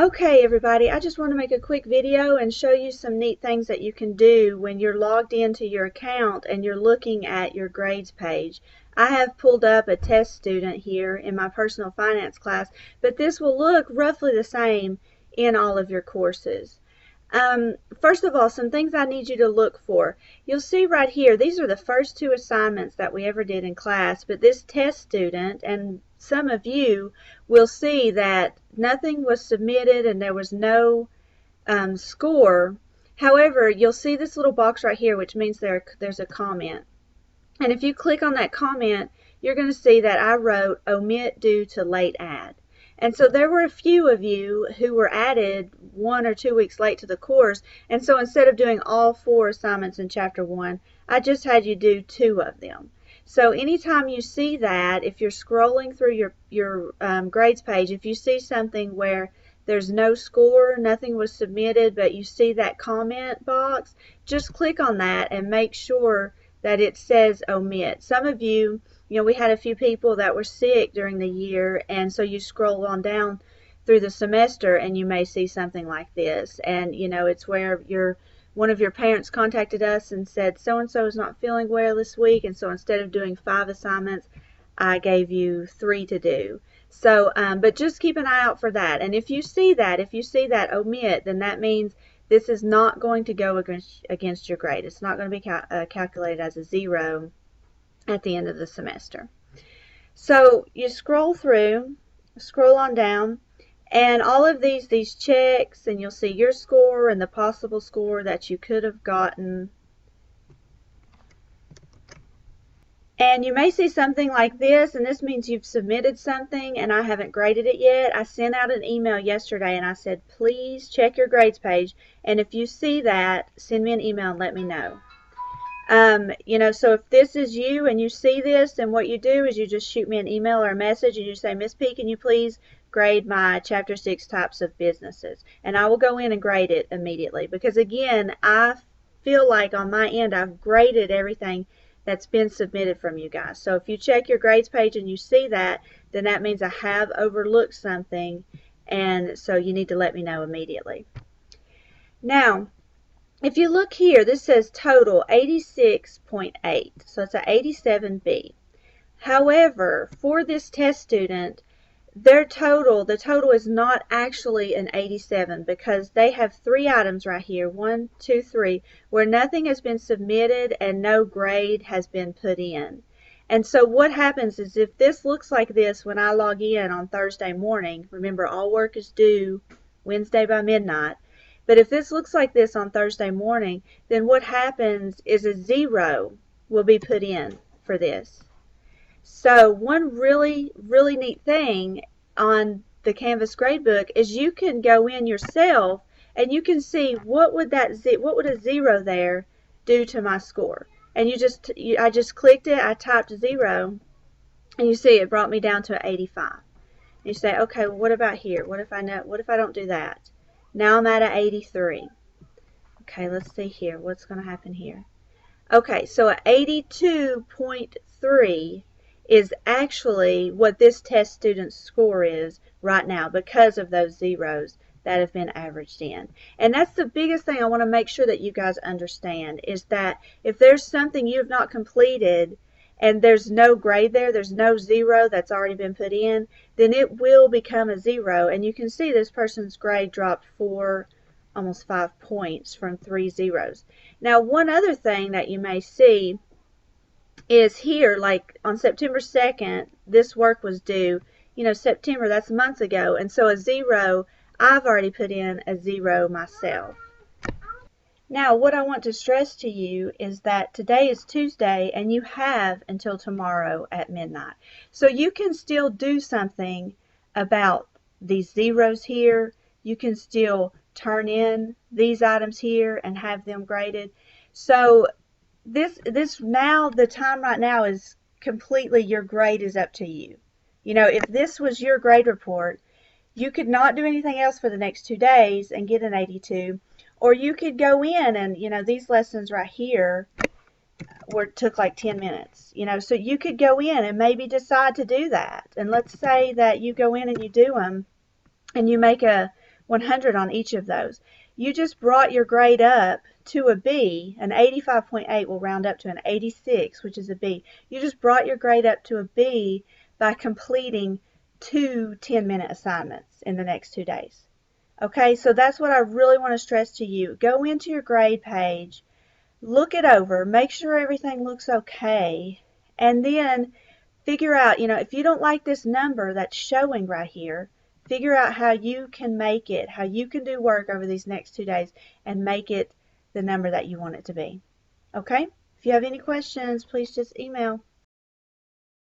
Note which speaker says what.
Speaker 1: Okay, everybody, I just want to make a quick video and show you some neat things that you can do when you're logged into your account and you're looking at your grades page. I have pulled up a test student here in my personal finance class, but this will look roughly the same in all of your courses. First of all, some things I need you to look for. You'll see right here, these are the first two assignments that we ever did in class, but this test student, and some of you will see that nothing was submitted and there was no score. However, you'll see this little box right here, which means there's a comment. And if you click on that comment, you're going to see that I wrote omit due to late add. And so there were a few of you who were added 1 or 2 weeks late to the course, and so instead of doing all 4 assignments in chapter 1, I just had you do 2 of them. So anytime you see that, if you're scrolling through your grades page, if you see something where there's no score, nothing was submitted, but you see that comment box, just click on that and make sure that it says omit. Some of you, we had a few people that were sick during the year, and so you scroll on down through the semester and you may see something like this, and it's where one of your parents contacted us and said so and so is not feeling well this week, and so instead of doing 5 assignments, I gave you 3 to do. So but just keep an eye out for that, and if you see that omit, then that means this is not going to go against your grade. It's not going to be calculated as a 0 at the end of the semester. So you scroll on down, and all of these checks, and you'll see your score and the possible score that you could have gotten. And you may see something like this, and this means you've submitted something and I haven't graded it yet. I sent out an email yesterday and I said, please check your grades page, and if you see that, send me an email and let me know. So if this is you and you see this, then what you do is you just shoot me an email or a message and you say, Miss P, can you please grade my Chapter 6 types of businesses? And I will go in and grade it immediately, because again, I feel like on my end I've graded everything that's been submitted from you guys. So if you check your grades page and you see that, then that means I have overlooked something, and so you need to let me know immediately. Now, if you look here, this says total 86.8, so it's an 87B. However, for this test student, the total is not actually an 87, because they have 3 items right here, 1, 2, 3, where nothing has been submitted and no grade has been put in. And so what happens is, if this looks like this when I log in on Thursday morning, remember all work is due Wednesday by midnight, but if this looks like this on Thursday morning, then what happens is a 0 will be put in for this. So one really neat thing on the Canvas gradebook is you can go in yourself and you can see what would a 0 there do to my score. And I just clicked it, I typed 0, and you see it brought me down to 85. And you say, okay, well, what about here? What if I don't do that? Now I'm at an 83. Okay, let's see here. What's going to happen here? Okay, so an 82.3 is actually what this test student's score is right now, because of those zeros that have been averaged in. And that's the biggest thing I want to make sure that you guys understand, is that if there's something you have not completed and there's no grade there's no 0 that's already been put in, then it will become a 0. And you can see this person's grade dropped 4, almost 5 points from 3 zeros. Now, one other thing that you may see is here, like on September 2nd, this work was due, September, that's months ago, and so a 0, I've already put in a 0 myself. Now, what I want to stress to you is that today is Tuesday and you have until tomorrow at midnight. So you can still do something about these zeros here. You can still turn in these items here and have them graded. So this now, the time right now is completely, your grade is up to you. If this was your grade report, you could not do anything else for the next 2 days and get an 82, or you could go in and, these lessons right here took like 10 minutes, so you could go in and maybe decide to do that. And let's say that you go in and you do them and you make 100 on each of those. You just brought your grade up to a B. An 85.8 will round up to an 86, which is a B. You just brought your grade up to a B by completing 2 10-minute assignments in the next 2 days. Okay, so that's what I really want to stress to you. Go into your grade page, look it over, make sure everything looks okay, and then figure out, if you don't like this number that's showing right here, figure out how you can make it, how you can do work over these next 2 days and make it the number that you want it to be. Okay? If you have any questions, please just email.